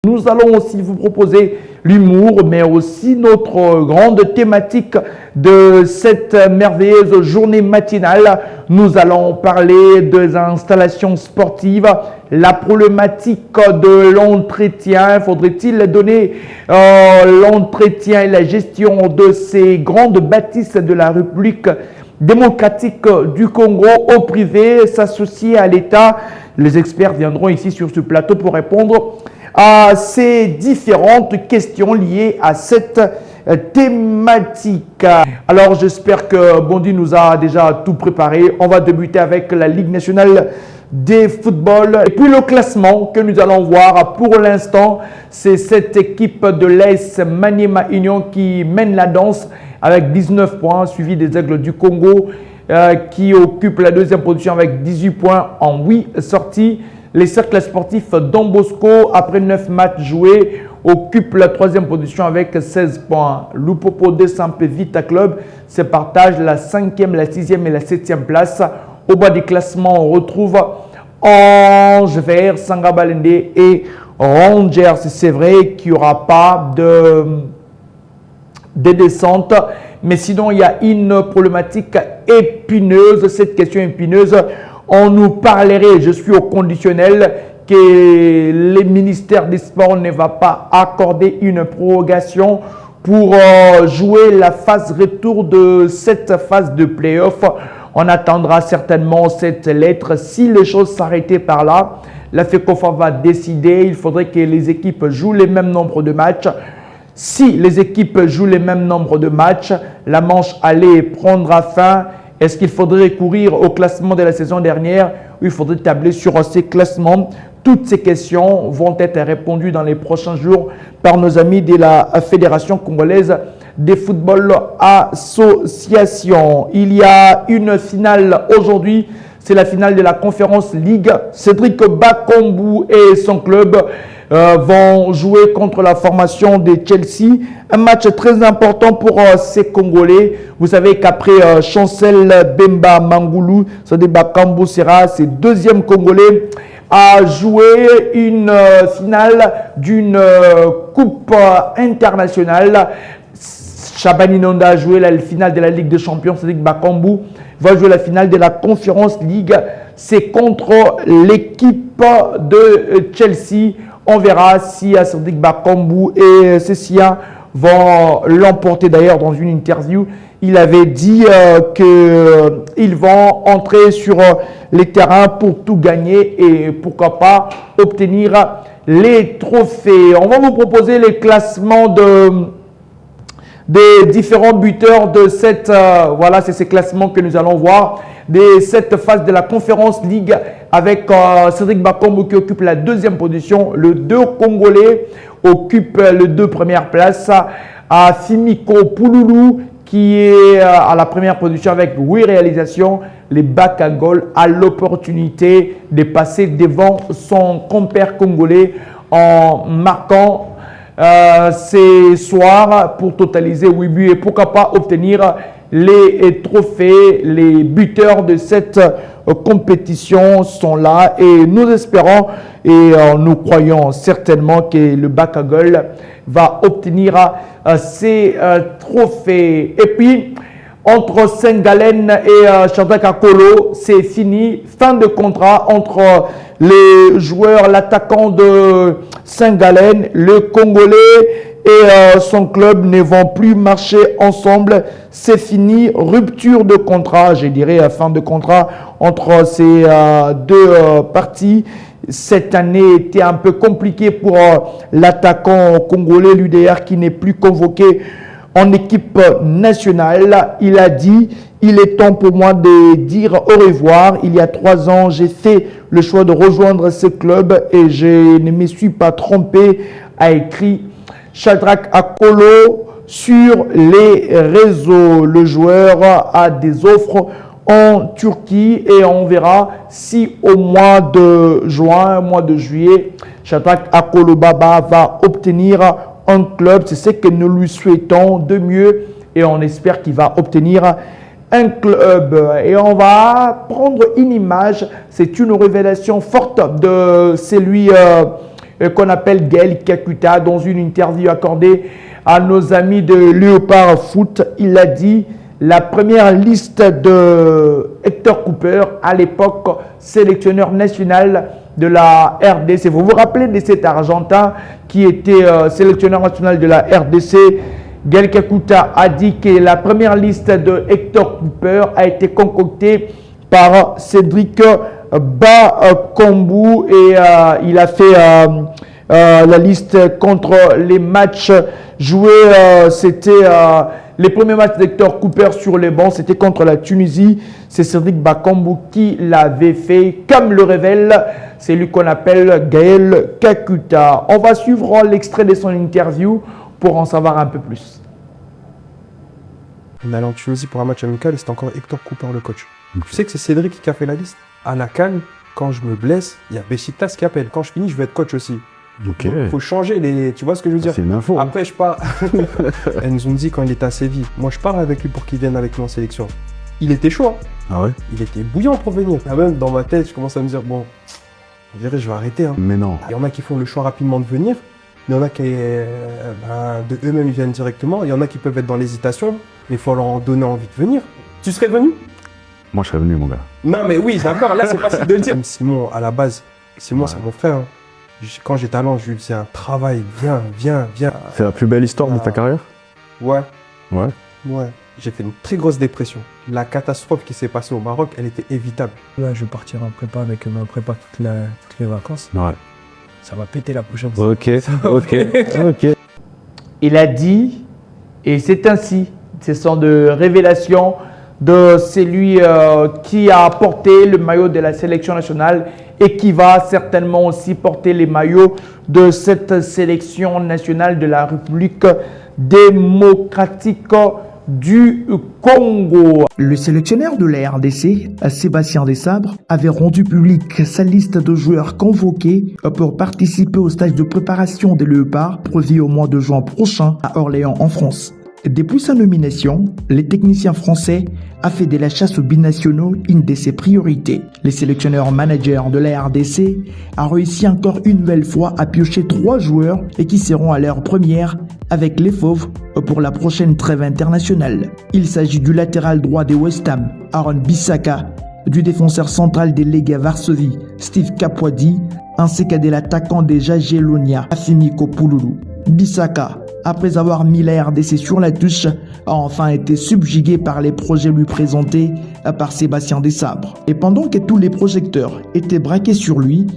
Nous allons aussi vous proposer l'humour, mais aussi notre grande thématique de cette merveilleuse journée matinale. Nous allons parler des installations sportives, la problématique de l'entretien. Faudrait-il donner l'entretien et la gestion de ces grandes bâtisses de la République démocratique du Congo au privé, s'associer à l'État? Les experts viendront ici sur ce plateau pour répondre à ces différentes questions liées à cette thématique. Alors j'espère que Bondy nous a déjà tout préparé. On va débuter avec la Ligue nationale des footballs et puis le classement que nous allons voir. Pour l'instant, c'est cette équipe de l'AS Maniema Union qui mène la danse avec 19 points, suivi des Aigles du Congo qui occupe la deuxième position avec 18 points en 8 sorties. Les cercles sportifs Don Bosco, après 9 matchs joués, occupent la troisième position avec 16 points. Lupopo de Sampe Vita Club se partage la 5e, la 6e et la 7e place. Au bas du classement, on retrouve Ange Vert, Sangabalende et Rangers. C'est vrai qu'il n'y aura pas de descente, mais sinon il y a une problématique épineuse. Cette question épineuse, on nous parlerait, je suis au conditionnel, que le ministère des Sports ne va pas accorder une prorogation pour jouer la phase retour de cette phase de play-off. On attendra certainement cette lettre. Si les choses s'arrêtaient par là, la FECOFA va décider. Il faudrait que les équipes jouent les mêmes nombres de matchs. Si les équipes jouent les mêmes nombres de matchs, la manche allait prendra fin. Est-ce qu'il faudrait recourir au classement de la saison dernière ou il faudrait tabler sur ces classements? Toutes ces questions vont être répondues dans les prochains jours par nos amis de la Fédération congolaise des football association. Il y a une finale aujourd'hui, c'est la finale de la Conférence League. Cédric Bakambu et son club vont jouer contre la formation de Chelsea. Un match très important pour ces Congolais. Vous savez qu'après Chancel Bemba Mangoulou, Cédric Bakambu sera ses deuxième Congolais à jouer une finale d'une coupe internationale. Chabani Nonda a joué la finale de la Ligue des Champions. Cédric Bakambu va jouer la finale de la Conférence League. C'est contre l'équipe de Chelsea. On verra si Cédric Bakambu et Cécia vont l'emporter. D'ailleurs, dans une interview, il avait dit qu'ils vont entrer sur les terrains pour tout gagner et pourquoi pas obtenir les trophées. On va vous proposer les classements des différents buteurs de cette, voilà, c'est ces classements que nous allons voir, de cette phase de la Conférence League avec Cédric Bakambu qui occupe la deuxième position. Le 2 Congolais occupe les 2 premières places. À Fimiko Pouloulou qui est à la première position avec 8 réalisations. Les Bakagol a l'opportunité de passer devant son compère congolais en marquant ces soirs pour totaliser 8 buts et pourquoi pas obtenir les trophées. Les buteurs de cette compétition sont là et nous espérons et nous croyons certainement que le Bakagol va obtenir ces trophées. Et puis, entre Saint-Galen et Shadrack Akolo, c'est fini. Fin de contrat entre les joueurs, l'attaquant de Saint-Galen, le Congolais et son club ne vont plus marcher ensemble. C'est fini. Rupture de contrat, je dirais fin de contrat entre ces deux parties. Cette année était un peu compliquée pour l'attaquant congolais, l'UDR, qui n'est plus convoqué en équipe nationale. Il a dit, il est temps pour moi de dire au revoir. Il y a 3 ans, j'ai fait le choix de rejoindre ce club et je ne me suis pas trompé, a écrit Shadrack Akolo sur les réseaux. Le joueur a des offres en Turquie et on verra si au mois de juin, mois de juillet, Shadrack Akolo Baba va obtenir un club. C'est ce que nous lui souhaitons de mieux et on espère qu'il va obtenir un club. Et on va prendre une image. C'est une révélation forte de celui qu'on appelle Gaël Kakuta. Dans une interview accordée à nos amis de Léopard Foot, il a dit la première liste de Hector Cooper, à l'époque sélectionneur national de la RDC. Vous vous rappelez de cet Argentin qui était sélectionneur national de la RDC? Gaël Kakuta a dit que la première liste de Hector Cooper a été concoctée par Cédric Bakambu et il a fait la liste contre les matchs joués. C'était les premiers matchs d'Hector Cooper sur les bancs, c'était contre la Tunisie. C'est Cédric Bakambu qui l'avait fait, comme le révèle celui qu'on appelle Gaël Kakuta. On va suivre l'extrait de son interview pour en savoir un peu plus. On est allé en Tunisie pour un match amical et c'était encore Hector Cooper le coach. Tu sais que c'est Cédric qui a fait la liste. À la CAN, quand je me blesse, il y a Besiktas qui appelle. Quand je finis, je vais être coach aussi. Ok. Il faut changer les... Tu vois ce que je veux dire? C'est une info. Après, je pars... Elles nous ont dit quand il était à Séville. Moi, je pars avec lui pour qu'il vienne avec nous en sélection. Il était chaud. Hein. Ah ouais? Il était bouillant pour venir. Ah, même dans ma tête, je commence à me dire, bon, on dirait je vais arrêter. Hein. Mais non. Il y en a qui font le choix rapidement de venir. Il y en a qui, de eux-mêmes, ils viennent directement. Il y en a qui peuvent être dans l'hésitation. Mais il faut leur en donner envie de venir. Tu serais venu? Moi, je serais venu, mon gars. Non, mais oui, d'accord. Là, c'est facile de le dire. Simon, à la base, Simon, c'est mon frère. Hein. Quand j'ai talent, je lui disais un travail. Viens. C'est la plus belle histoire de ta carrière? Ouais. Ouais. J'ai fait une très grosse dépression. La catastrophe qui s'est passée au Maroc, elle était évitable. Là, je vais partir en prépa avec ma prépa toutes les vacances. Ouais. Ça va péter la prochaine fois. Ok. Il a dit, et c'est ainsi, ce sont de révélations de celui qui a porté le maillot de la sélection nationale et qui va certainement aussi porter les maillots de cette sélection nationale de la République démocratique du Congo. Le sélectionneur de la RDC, Sébastien Desabre, avait rendu public sa liste de joueurs convoqués pour participer au stage de préparation des Léopards prévu au mois de juin prochain à Orléans en France. Depuis sa nomination, les techniciens français a fait de la chasse aux binationaux une de ses priorités. Les sélectionneurs managers de la RDC a réussi encore une nouvelle fois à piocher 3 joueurs et qui seront à leur première avec les Fauves pour la prochaine trêve internationale. Il s'agit du latéral droit des West Ham, Aaron Bissaka, du défenseur central des Legia Varsovie, Steve Kapwadi, ainsi qu'à de l'attaquant des Jagiellonia, Afimiko Pouloulou. Bissaka, après avoir mis la RDC sur la touche, a enfin été subjugué par les projets lui présentés par Sébastien Desabre. Et pendant que tous les projecteurs étaient braqués sur lui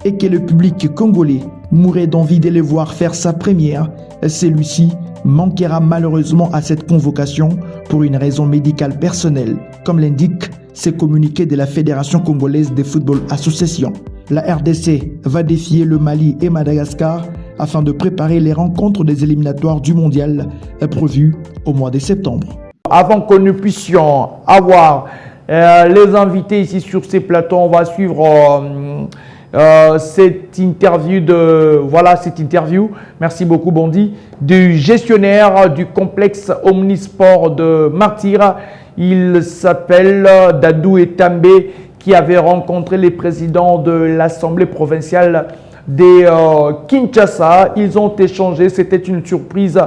et que le public congolais mourait d'envie de le voir faire sa première, celui-ci manquera malheureusement à cette convocation pour une raison médicale personnelle, comme l'indique ces communiqués de la Fédération congolaise de football association. La RDC va défier le Mali et Madagascar afin de préparer les rencontres des éliminatoires du mondial prévues au mois de septembre. Avant que nous puissions avoir les invités ici sur ces plateaux, on va suivre cette interview. Merci beaucoup Bondy, du gestionnaire du complexe Omnisport de Martyr. Il s'appelle Dadou Etambe, qui avait rencontré les présidents de l'Assemblée provinciale de Kinshasa. Ils ont échangé, c'était une surprise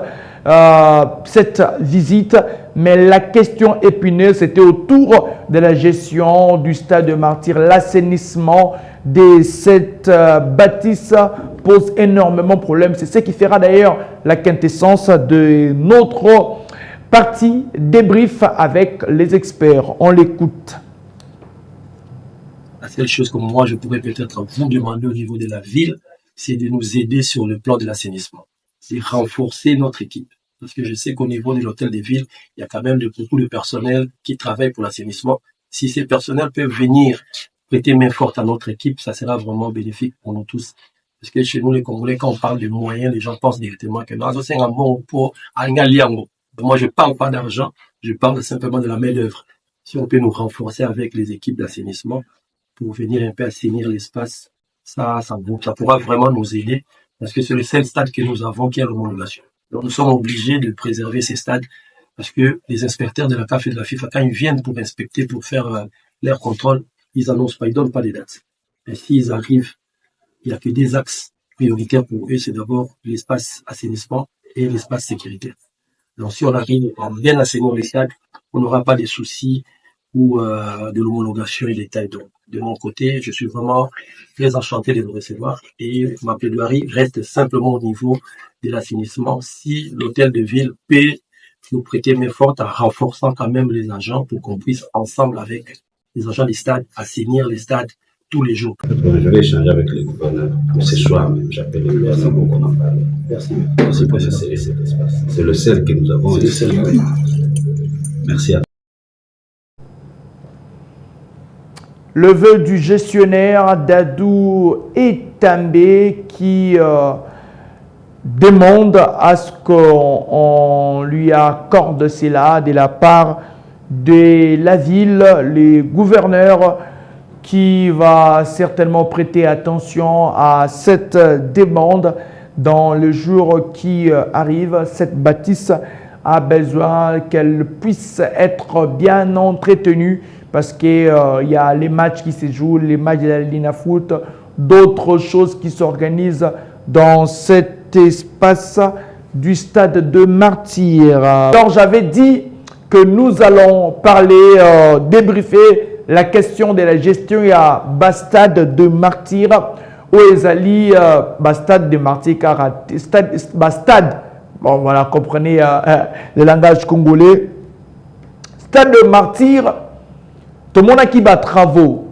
cette visite, mais la question épineuse c'était autour de la gestion du stade de Martyr. L'assainissement de cette bâtisse pose énormément de problèmes. C'est ce qui fera d'ailleurs la quintessence de notre partie débrief avec les experts. On l'écoute. La seule chose que moi, je pourrais peut-être vous demander au niveau de la ville, c'est de nous aider sur le plan de l'assainissement. C'est renforcer notre équipe. Parce que je sais qu'au niveau de l'hôtel des villes, il y a quand même beaucoup de personnel qui travaille pour l'assainissement. Si ces personnels peuvent venir prêter main forte à notre équipe, ça sera vraiment bénéfique pour nous tous. Parce que chez nous, les Congolais, quand on parle de moyens, les gens pensent directement que nous, c'est un bon pour Angaliango. Moi, je parle pas d'argent, je parle simplement de la main-d'œuvre. Si on peut nous renforcer avec les équipes d'assainissement, pour venir un peu assainir l'espace, ça pourra vraiment nous aider parce que c'est le seul stade que nous avons qui a l'homologation. Donc nous sommes obligés de préserver ces stades parce que les inspecteurs de la CAF et de la FIFA, quand ils viennent pour inspecter, pour faire leur contrôle, ils annoncent pas, ils donnent pas les dates. Et s'ils arrivent, il n'y a que des axes prioritaire pour eux, c'est d'abord l'espace assainissement et l'espace sécuritaire. Donc, si on arrive à bien assainir les stades, on n'aura pas de soucis ou de l'homologation et des tailles. Donc, de mon côté, je suis vraiment très enchanté de vous recevoir et ma plaidoirie reste simplement au niveau de l'assainissement. Si l'hôtel de ville peut nous prêter main forte en renforçant quand même les agents pour qu'on puisse ensemble avec les agents des stades assainir les stades tous les jours. Je vais échanger avec le gouverneur. Ce soir même, j'appelle le gouverneur pour qu'on en parle. Merci. Merci pour cet espace. C'est le seul que nous avons. C'est le seul. Merci à Le vœu du gestionnaire Dadou Etambé qui demande à ce qu'on lui accorde cela de la part de la ville, les gouverneurs qui va certainement prêter attention à cette demande dans le jour qui arrive. Cette bâtisse a besoin qu'elle puisse être bien entretenue parce qu'il y a les matchs qui se jouent, les matchs de la Lina Foot, d'autres choses qui s'organisent dans cet espace du stade de Martyrs. Alors j'avais dit que nous allons parler, débriefer la question de la gestion à Bastade de Martyrs, où Ezali Bastade de Martyrs, car Bastade, bon voilà, comprenez le langage congolais, stade de Martyrs, tout le monde a qui bat travaux,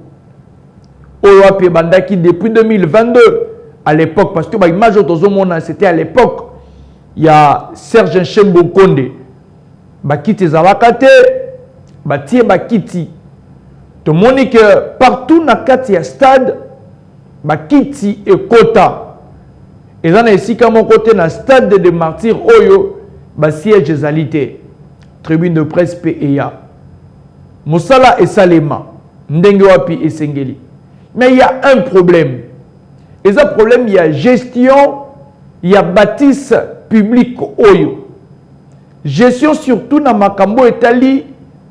au Bandaki depuis 2022, à l'époque, parce que l'image de c'était à l'époque, il y a Serge Nchembo Konde, Bakiti Zawakate, Batie Bakiti. Tout le monde dit que partout dans le stade, Bakiti et Kota. Et dans ici, comme mon côté, dans le stade de Martyrs, Oyo, siège Zalité, tribune de presse PEA. Moussala et Salema, Ndengewapi et Sengeli. Mais il y a un problème. Et ce problème, il y a gestion, il y a bâtisse publique Oyo. Gestion surtout dans Makambo Etali,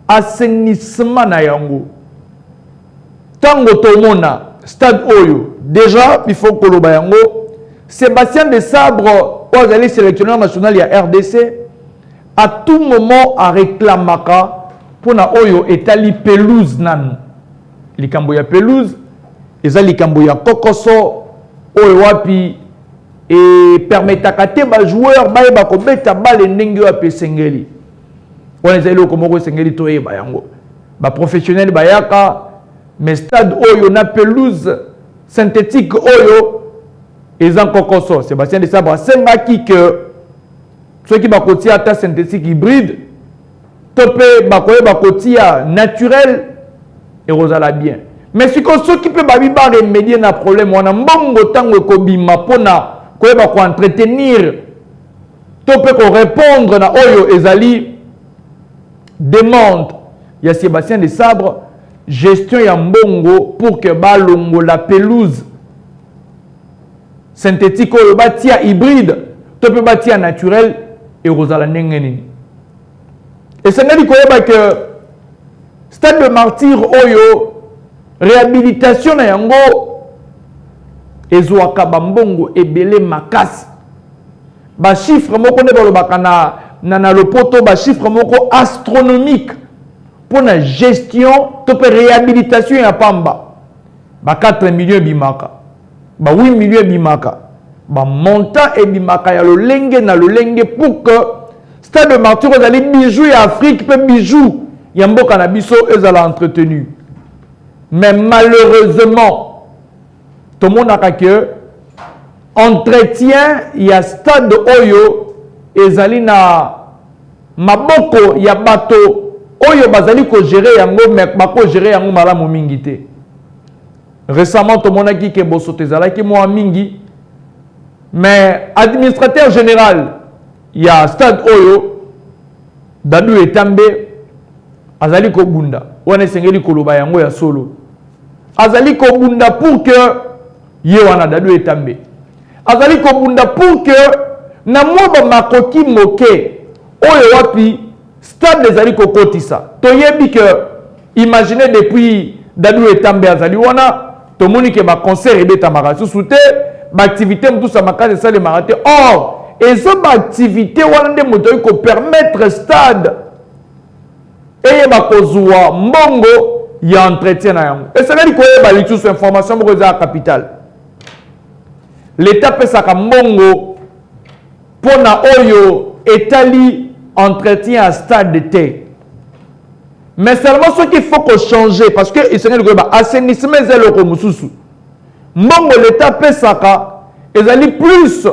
assainissement na yango. Tango Tomona, stade Oyo, déjà, il faut que le yango. Sébastien de Sabre, au sélectionneur national, il y a RDC, à tout moment, à réclamaka pour na Oyo Etali pelouse nan. Likambo ya pelouse, eza likambo ya kokoso, Oyo wapi, et permettre à des joueurs ba kobeta balle ndenge wa pesengeli. On les a comme sengeli toye ba yango. Ba professionnel ba yaka mais stade oyo na pelouse synthétique oyo ezan kokoso. Sébastien de Sabre senga ki que ceux qui ba kotia ta synthétique hybride topé ba koye ba kotia naturel et rosala bien. Mais si ceux qui peut ba remédier na problème on a mbongo tango kobima pona qu'on va entretenir, tout peut répondre à Oyo Ezali demande. Il y a Sébastien de Sabre, gestion ya mbongo pour que balongo la pelouse synthétique Oyo batia hybride, tout peut batia naturel et rosala nengeni. Et c'est dit que stade de Martyrs Oyo réhabilitation na yango ezwaka bambongo ebele makasi ba chiffre moko ne balobaka na lopoto ba chiffre moko astronomique pour la gestion to pe réhabilitation ya pamba ba 4 millions bimaka ba 8 millions bimaka ba montant e bimaka ya lolenge na lolenge pour que stade de Martyrs ezali bijou ya Afrique pe bijou ya mboka na biso ezala entretenu. Mais malheureusement tout le monde a que entretien, il y a stade Oyo, ezali na maboko, il y a bateau, Oyo bazali ko gérer yango, mais bako gérer yango malamu mingi te. Récemment, tout le monde a dit que bosote ezala ki mo mingi, mais administrateur général, il y a stade Oyo, Dadou Etambé, azali ko bunda, wane sengeli koloba yango ya solo. Azali ko bunda pour que ye wana Dadou Etambé azali kobunda pour que na moba makoki moke oyo wapi stade ezali kokotisa toyebi que imaginez depuis Dadou Etambé azali wana tomoni ke ba concert ebeta maka susu te activité tout ça makasi ça les marathé. Or, et ça activité wana nde moto ko permettre stade et ba kozwa mbongo ya entretien na yango. Et ça veut dire que ba litu sur information mo za capital. L'état peut sa mbongo pona oyo etali entretien à stade de thé. Mais seulement ce qu'il faut qu'on change, parce que il s'agit de assainissement et le komususu. Mbongo l'état peut saka, ils allaient plus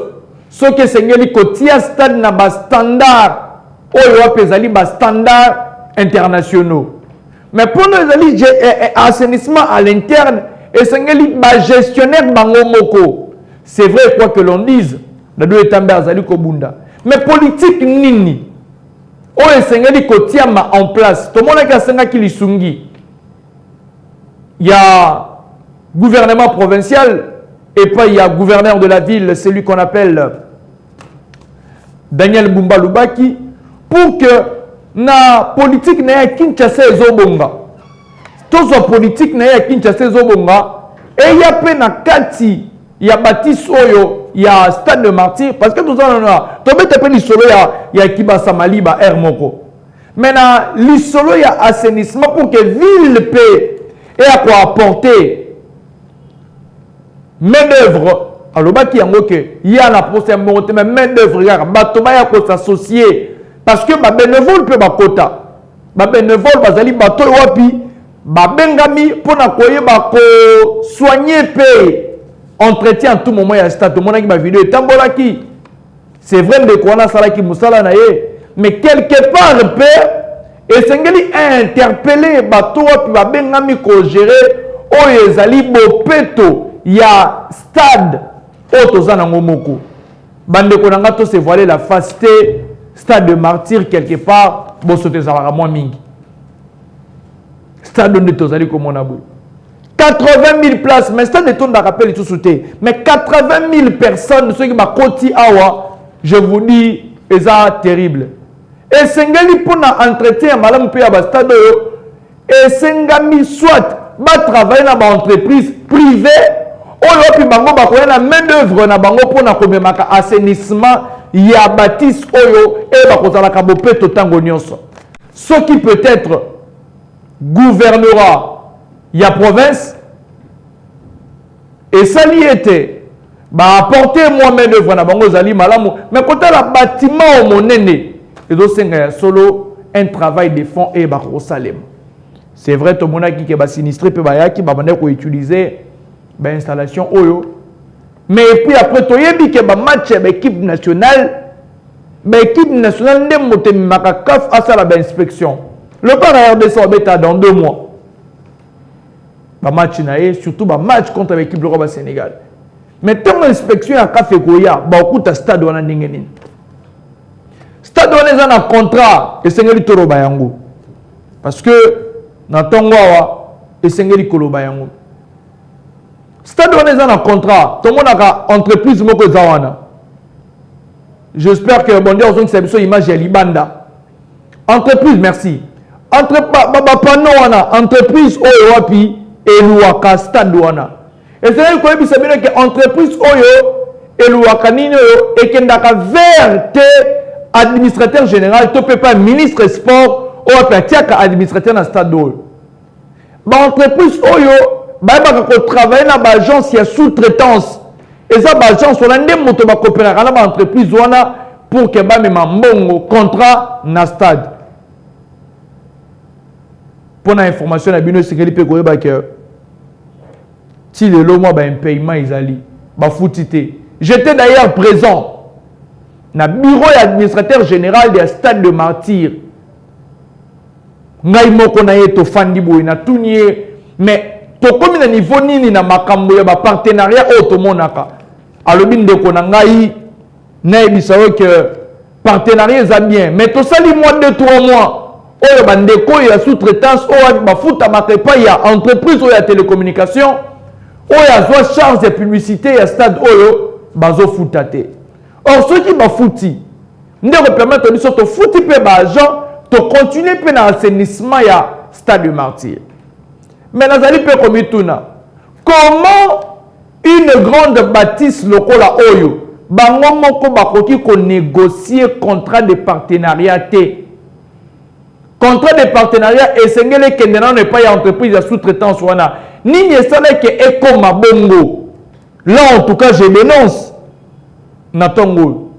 ce que c'est que kotia stade na ba standard, oyo apezali ba standard internationaux. Mais pour nous allaient assainissement à l'interne, et c'est que ba gestionnaire bango moko. C'est vrai quoi que l'on dise, na deux états bazali kobunda. Mais politique nini? Oh, et kotiama en place. Tout le monde a qui lisungi. Il y a gouvernement provincial et puis il y a gouverneur de la ville, celui qu'on appelle Daniel Bumba Lubaki, pour que na politique na Kinshasa ezobonga. Tout ça politique na Kinshasa ezobonga et il y a peine na kati, il y a bâtisse oyo. Il y a un stade de martyr parce que tout ça on a tombé tapé l'isolo il y a Kibasa Maliba Air Moko. Maintenant l'isolo il y a assainissement pour que ville paix et à quoi apporter main d'œuvre alors bah qui en que il y a la procès monter mais main d'œuvre regarde batoba ya ko s'associer parce que ba bénévole peut ba quota ba bénévole bazali bato wapi ba bengami pour na koye ba ko soigner paix entretien à tout moment il y a stade tout le monde qui m'a vidéo tambola qui c'est vrai de quoi on a ça qui musala na mais quelque part et sengeli interpeller bato puis ba bengami ko gérer o ezali bopeto il y a stade otozana ngomoko bande ko nanga to se voiler la face stade de martyr quelque part bo sauter ça va moins mingi stade de tozali comme on a beau 80 000 places, mais c'est des tonnes de rappel tout sauté. Mais 80 000 personnes, ceux qui m'ont côté awa, je vous dis, c'est terrible. Et Sengeli pour entretien, madame Pia Bastado, et Sengami soit, va travailler dans une entreprise privée, ou puis bango ba koya na main d'œuvre na bango pour na komemaka assainissement, ya bâtisse oyo et ba kozala ka bopeto tango nyonso. Ce qui peut être gouvernera il y a province et ça y était bah apporter moi main d'œuvre na bango zali malamu mais quand la bâtiment au monene et donc c'est solo un travail de fond et bah au Salem c'est vrai tout le monde qui est sinistré peut bah qui va venir utiliser bah installation oyo mais puis après to yebi que bah match avec équipe nationale ne mote makakaf à ça la inspection le pas regarder ça bêta dans 2 mois. Ba match naé surtout ba match contre l'équipe de Roba Sénégal. Mais tant l'inspection a café goya ba okuta stade wana ndenge nini. Stade wana za na contrat esengeli toroba yango. Parce que na tongo wa esengeli koloba yango. Stade wana za na contrat, to mona ka entreprise moko za wana. J'espère que bon dia ozongi sabiso image ya libanda. Entreprise merci. Panneau wana entreprise oyo wapi eluaka stade wana. Et c'est quoi bi sabina que entreprise oyo eluaka nini oyo ekendaka vers te administrateur général to peut pas ministre sport ou apetiaka administrateur na stade oyo. Ba entreprise oyo ba ko travailler na ba agence ya sous-traitance. Et ça ba agence wana ndé moto ba coopérer na ba entreprise wana pour que ba mema mbongo contrat na stade. Pour l'information, la bino c'est que si le lot moi un paiement ils fouté. J'étais d'ailleurs présent dans le bureau administrateur général du stade de Martyr. Ngai moko na yeto fandi boy na tunye mais to comme na niveau nini na makambo ya ba partenariat auto monaka. Alobi ndeko na ngai na ebisawo que partenariat ça bien mais to sali moins de 3 mois. Oyo bandeko ya sous-traitance oyo bafuta makepa ya entreprise oyo ya télécommunication oyo azwa charge de publicité ya stade oyo bazo futa te. Or ceux qui bafuti ndeko permettre biso to futi pe ba agent to continuer pe na assainissement ya stade de Martyr. Mais nazali pe komituna comment une grande bâtisse lokola oyo bango moko bakoki ko négocier contrat de partenariat té. Contrat de partenariat esengele kende na ne pas ya entreprise de sous-traitance wana nini esala ke ekoma bongo. Là en tout cas je dénonce Natongo.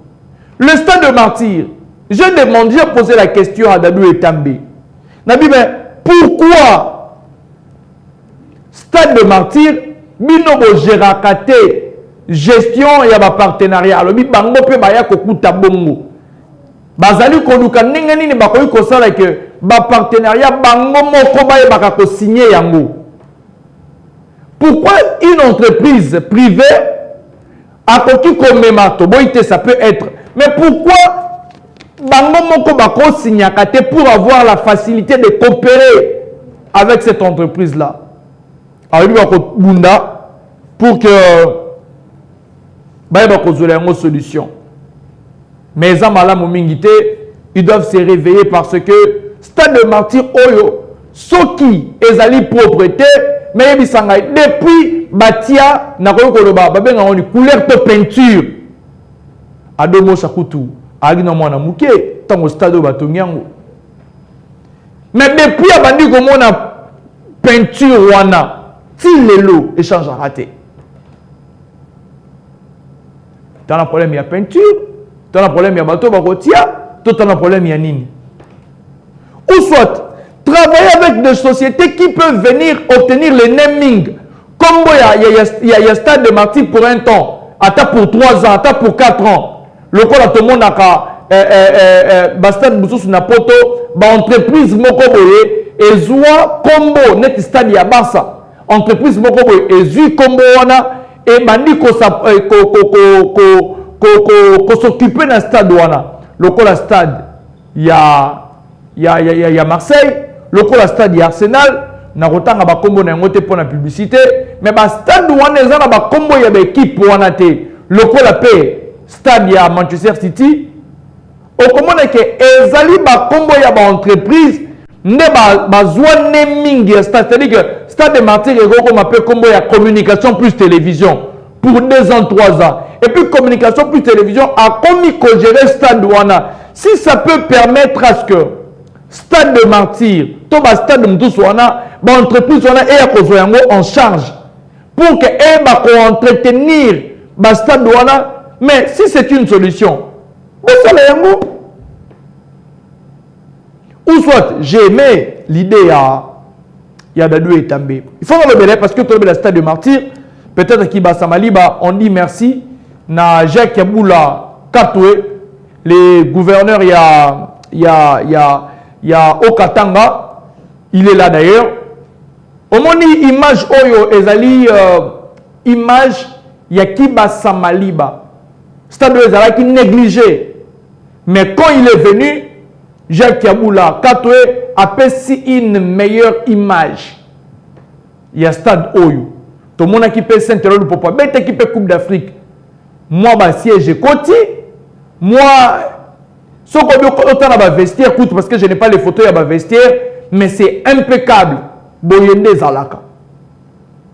Le stade de martyr, j'ai demandé, j'ai posé la question à Dadou Etambe. Nabi, mais pourquoi stade de martyr, binobo gérakate, gestion et un partenariat, alors bi bango pe baya kokuta bongo. Bazali konuka ningani ni bakoyi kosala ke ba partenariat bango moko baye baka ko signer yango. Pourquoi une entreprise privée a koki komemato, boite ça peut être. Mais pourquoi bango moko bako signakate pour avoir la facilité de coopérer avec cette entreprise là? Alors lui bako bunda pour que baye bako zole une solution. Mais zamala momingite, ils doivent se réveiller parce que stade de martyr oyo soki ezali propreté mais depuis batia na koloba babenga on couleur de peinture adomo sakutu agina mwana muke tango stade batongiango mais depuis abandi komona peinture wana ti lelo échange raté. Dans le problème il y a peinture, dans le problème il y a bateau bakotia, tout dans le problème il y a nini. Ou soit travailler avec des sociétés qui peuvent venir obtenir le naming. Comme il y a stade de martyr pour un temps, attends pour 3 ans, attends pour 4 ans. Le coup là tout le monde a stade Boussous Napoto, entreprise Mokoboye, et Zoua Combo, net stade Yabasa. Entreprise Mokoboye, et Zui Combo wana, et Bandi ko s'occuper d'un stade wana. Le coup là stade, il y a Marseille. Le stade de Arsenal, na rotanga ba combo na ngote pour la publicité, mais ba stade wana ezana ba combo ya ba équipe wana te. Le stade ya Manchester City, o komona ke ezali ba combo ya ba entreprise ne ba zwa naming ya stade, c'est-à-dire que stade de martyr ego ma pe combo ya communication plus télévision pour 2 ans 3 ans. Et puis communication plus télévision a commis ko gérer stade wana. Si ça peut permettre à ce que stade de martyr, tout le stade de Mdoussouana, l'entreprise est en charge pour que entretenir le stade de Wana. Mais si c'est une solution, ou soit j'ai aimé l'idée il y a Dadou Etambe. Il faut le bénéfice parce que tout le stade de martyr, peut-être qu'il va Samaliba, on dit merci. Na Jacques Yaboula Katoué, les gouverneurs, il y a Okatanga, il est là d'ailleurs. Au moins, image Oyo, ezali image Yakiba Samaliba. C'est-à-dire ezali qui négligé. Mais quand il est venu, Jacques Yaboula Katoué a perçu une meilleure image. Il y a stade Oyo. Tout le monde qui peut s'interroger pour pas. Bête qui peut Coupe d'Afrique. Moi, ma siège côté. Moi, ce qu'on a vestiaire, parce que je n'ai pas les photos, il y a vestiaire, mais c'est impeccable. Boyende Zalaka.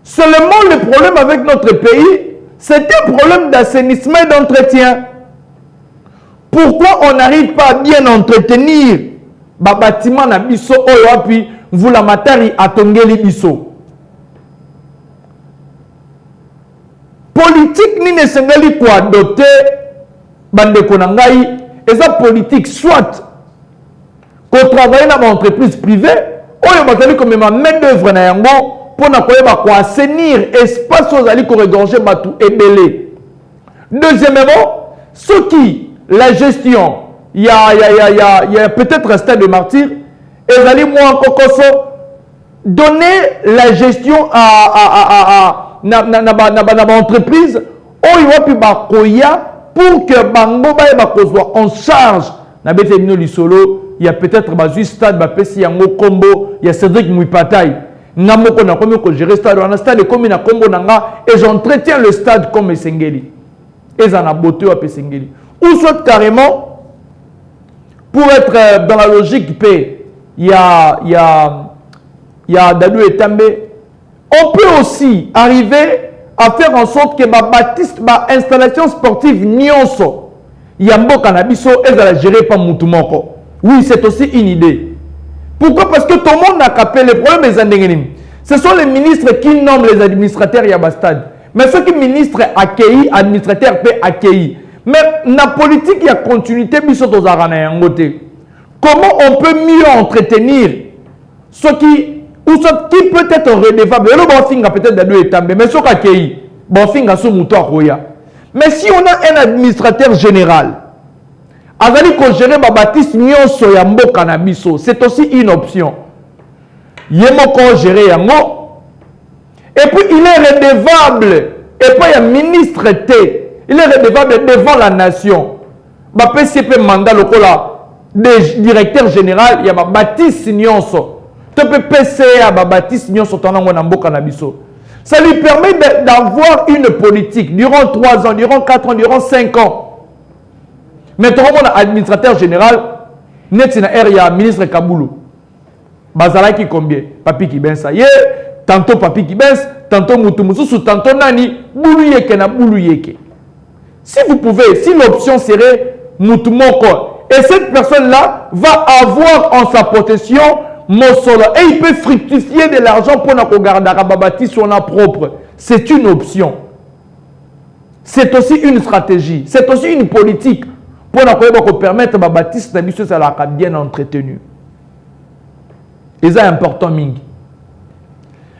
Seulement le problème avec notre pays, c'est un problème d'assainissement et d'entretien. Pourquoi on n'arrive pas à bien entretenir les bâtiments na biso oyo puis vous la matari atongeli biso? Politique ni nesengali ko adopter bande konangai. Et ça politique, soit qu'on travaille dans une entreprise privée, ou on va comme ma main d'œuvre pour assainir l'espace où on va regorger et belé. Deuxièmement, ce qui, la gestion, il y a peut-être un stade de martyr, et allez moi encore donner la gestion à l'entreprise, où il va plus pour que Bango soit en charge. Il y a peut-être un stade, il y a un combo, il y a Cédric Mouipataï. Il y a un stade comme un combo et j'entretiens le stade comme Sengeli. Et ça a beauté à Sengeli. Ou soit carrément, pour être dans la logique P, il y a Dadou Etambe. On peut aussi arriver à faire en sorte que ma baptiste, ma installation sportive nyonso, yambo cannabis est à la gérer par Moutoumoko. Oui, c'est aussi une idée. Pourquoi? Parce que tout le monde a capé les problèmes des Andengénim. Ce sont les ministres qui nomment les administrateurs Yabastad. Mais ceux qui ministres accueillis, administrateurs peut accueillir. Mais la politique, il y a continuité, comment on peut mieux entretenir ceux qui, ou ceux qui peut être redevables? Peut-être dans deux étapes, mais ceux qui accueillent, mais si on a un administrateur général, Azali ko gérer ma baptiste nyonso ya mboka na biso, c'est aussi une option. Yemoko gérer yango. Et puis il est redevable. Et puis il y a ministre T. Il est redevable devant la nation. Ba PCP mandat lokola des directeur général, il y a ma baptiste nyonso. Tu peux PCA ba baptiste nyonso tonango na mboka na biso. Ça lui permet d'avoir une politique durant 3 ans, durant 4 ans, durant 5 ans. Maintenant, on a administrateur général, net na area ministre Kaboulou. Bazalaki combien? Papi qui ben ça y est, tantôt papi qui ben, tantôt Moutoumousou, tantôt Nani, Boulouyeke na Boulouyeke. Si vous pouvez, si l'option serait Moutoumoko, et cette personne-là va avoir en sa possession Mossolo, et il peut fructifier de l'argent pour nous regarder à Babati sur la propre. C'est une option. C'est aussi une stratégie. C'est aussi une politique pour nous permettre à Babati de bien entretenu. Et c'est important, Ming.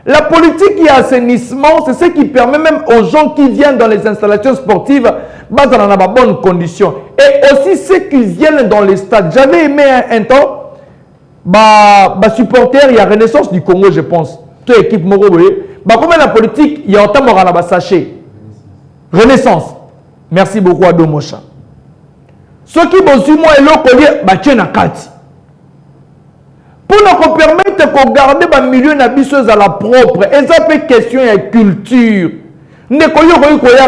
La politique et assainissement, c'est ce qui permet même aux gens qui viennent dans les installations sportives d'être dans de bonnes conditions. Et aussi ceux qui viennent dans les stades. J'avais aimé un temps, supporter, il y a Renaissance du Congo, je pense. Toute équipe Moroboé. Comme la politique, il y a autant de sachet. Renaissance. Merci beaucoup à Domosha. Ceux qui ont su moi et l'autre collier, na kati. Pour nous permettre de garder le milieu nabisseuse à la propre. Et ça fait question de culture. Ne koyo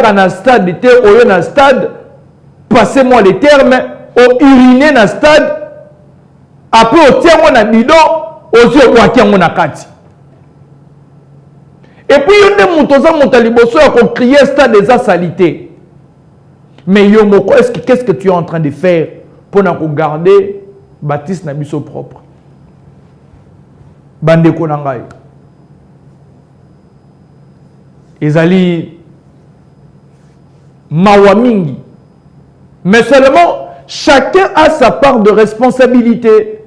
dans un stade, dans un stade, passez-moi les termes, au uriner dans un stade. Après, au tient mon bidon, aux yeux, au tient mon akati. Et puis, il y a des moutons, mon talibosso, qui crié stade des salité. Mais Yomoko, qu'est-ce que tu es en train de faire pour nous garder Baptiste Nabiso propre? Bandeko Nangai. Ezali Mawamingi. Mais seulement, chacun a sa part de responsabilité.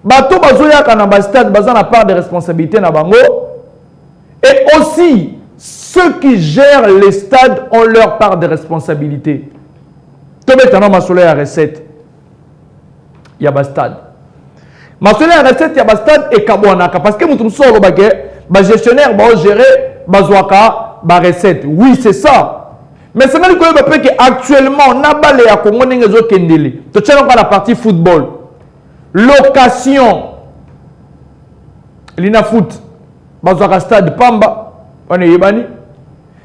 Bato bazoya kanamba stade bazan a part de responsabilité na bango. Et aussi ceux qui gèrent les stades ont leur part de responsabilité. Tobetano masole ya recette. Ya ba stade. Masole ya recette ya ba stade et kabonaka parce que mutum solo bagé ba gestionnaire ba gérer bazwaka ba recette. Oui, c'est ça. Mais c'est mal que actuellement on a balé à Congo n'engezo kendele. To tchano la partie football. Location. Lina foot. Bazwaka stade Pamba. On est yebani.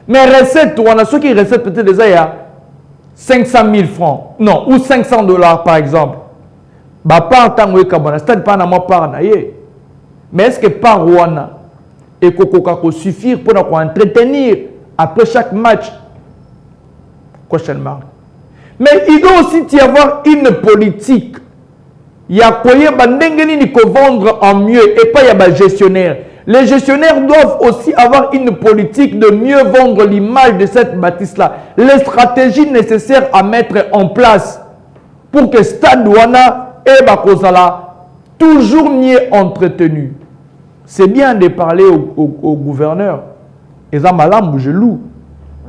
Mais recette, on a ceux qui recette peut-être déjà il y a 500 000 francs. Non, ou 500 $ par exemple. Bah pas tant que kabona stade pas na moi par na ye. Mais est-ce que par Rwanda et Kokoko suffire pour nous entretenir après chaque match? Question mark. Mais il doit aussi y avoir une politique. Il y a quoi il faut vendre en mieux et pas il y a gestionnaire. Les gestionnaires doivent aussi avoir une politique de mieux vendre l'image de cette bâtisse-là. Les stratégies nécessaires à mettre en place pour que Stade Douana et Bakozala toujours mieux entretenu. C'est bien de parler au gouverneur. Et ça malam je loue.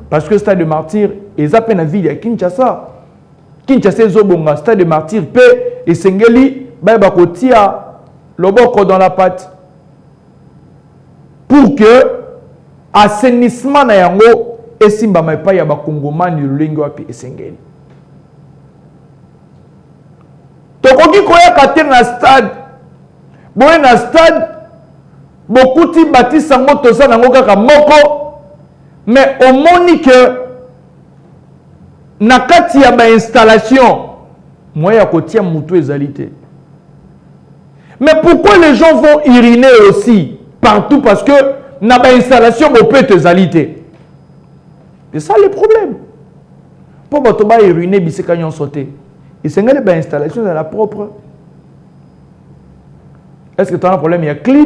Parce que Stade de Martyr, ils appellent la ville à Kinshasa. Kinshasa Zobonga, Stade de Martyr, paix et Sengeli, Bakotia, Loboko dans la patte. Pour que assainissement na yango esimba maipa ya bakongomani lulengo api esengeli. Tokoki koya kater na stade. Boye na stade, beaucoup ti bâtisse sango toza nango kaka moko. Mais au moni que na kati ya ba installation moya kotia mutu ezalité. Mais pourquoi les gens vont uriner aussi partout? Parce que na ba installation on peut te zalité. C'est ça le problème. Pour que tu aies ruiné, c'est quand ils ont sauté. Et c'est une installation dans la propre. Est-ce que tu as un problème? Il y a clean.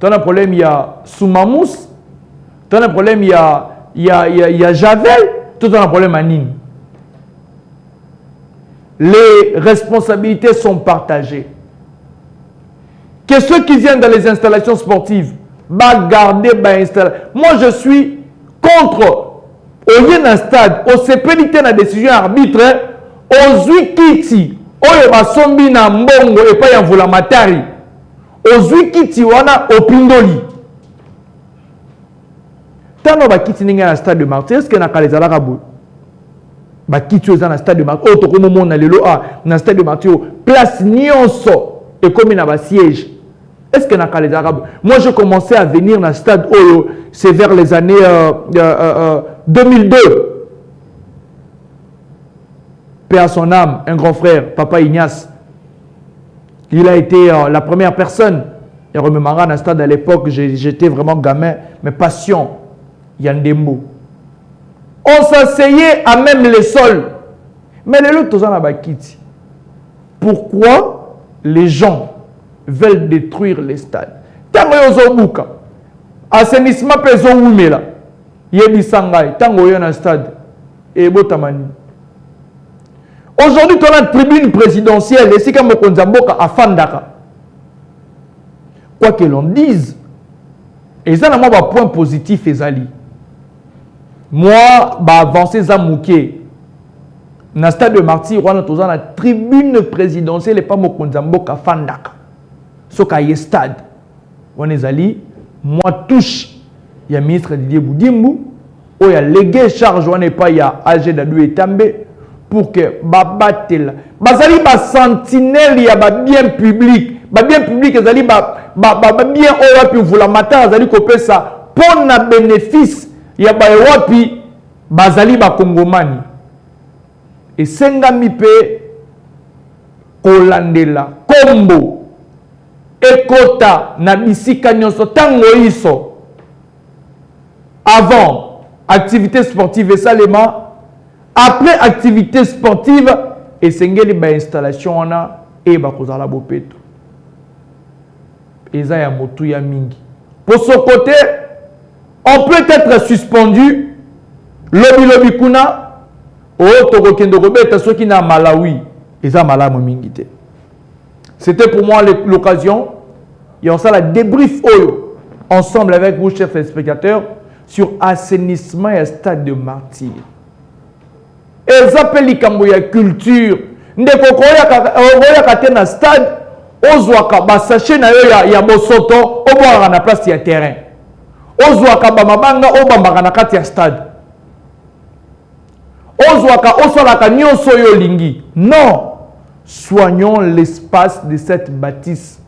Tu as un problème, il y a soumamous. Tu as un problème, il y a javel. Tu as un problème à Nîmes. Les responsabilités sont partagées. Que ceux qui viennent dans les installations sportives, garder, moi je suis contre. Au lieu d'un stade, au CPNT la décision arbitre, aux Wikiti, au Yabasombi na Mbongo et pas Yavula Matari, aux Wikiti wana au Pindoli. Tant que Bakiti n'est pas un stade de martyr, est-ce que n'a pas les Alarabou? Bakiti est un stade de martyr, autre comme mon allélo a un stade de martyr, place Nyonso et comme il a un siège. Est-ce que n'a pas les Arabes? Moi, je commençais à venir dans le stade Oyo, c'est vers les années 2002. Paix à son âme, un grand frère, Papa Ignace. Il a été la première personne. Il remémore dans le stade à l'époque, j'étais vraiment gamin, mais passion. Yandembo. On s'asseyait à même les sols. Mais les autres, on a bakiti. Pourquoi les gens veulent détruire les stades? Tango yozobuka. Assainissement peso wumela. Yebi sangai. Tango yon un stade. Et botamani. Aujourd'hui, tu as une tribune présidentielle. Et c'est comme Konzamboka à Fandaka. Quoi que l'on dise, et ça n'a pas point positif, Ezali. Moi, avancer Zamouké. Dans le stade de martyr, on a toujours la tribune présidentielle et pas mon Konzamboka Fandaka. Ce qu'il y a stade. On est allé, moi touche, il y a ministre Didier Boudimou, il y a légué charge, on n'est pas, il y a AG Dadou et També, pour que Babatel, Bazali ba sentinelle, il y a bien public, bien public, Bazali bien Owapi, vous la matin, Bazali kopé ça, pour na bénéfice, il y a Owapi, Bazali ba Kongomani. Et Sengami pe, Kolandela, Kombo, Ekota na bisika nyonso tango iso avant activité sportive et salema après activité sportive et sengeli ba installation wana et ba kozala bopeto eza ya motu ya mingi. Pour ce côté, on peut être suspendu lobi kuna o toko kendo kobeta soki na Malawi eza malamu mingi te. C'était pour moi l'occasion. Et on s'est la débrief ensemble avec vous, chers spectateurs, sur assainissement et stade de martyr. Et ça appelle la culture. Ndeko stade, ozwaka basache na yo ya bosoto, obwaka na place ya terrain. Ozwaka ba mabanga obambaka na kati ya stade. Ozwaka osalaka nyonso yo lingi. Non. Soignons l'espace de cette bâtisse.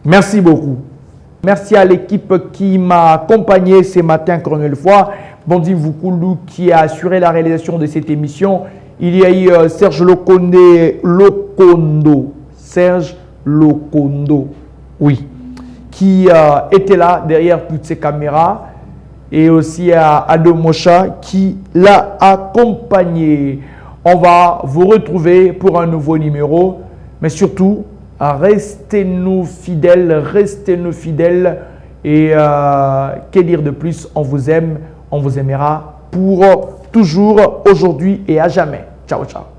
Merci beaucoup. Merci à l'équipe qui m'a accompagné ce matin encore une fois. Bondi Voukoulou qui a assuré la réalisation de cette émission. Il y a eu Serge Lokondo. Serge Lokondo, oui, qui était là derrière toutes ces caméras. Et aussi à Ado Mocha qui l'a accompagné. On va vous retrouver pour un nouveau numéro. Mais surtout, restez-nous fidèles et que dire de plus, on vous aime, on vous aimera pour toujours, aujourd'hui et à jamais. Ciao, ciao.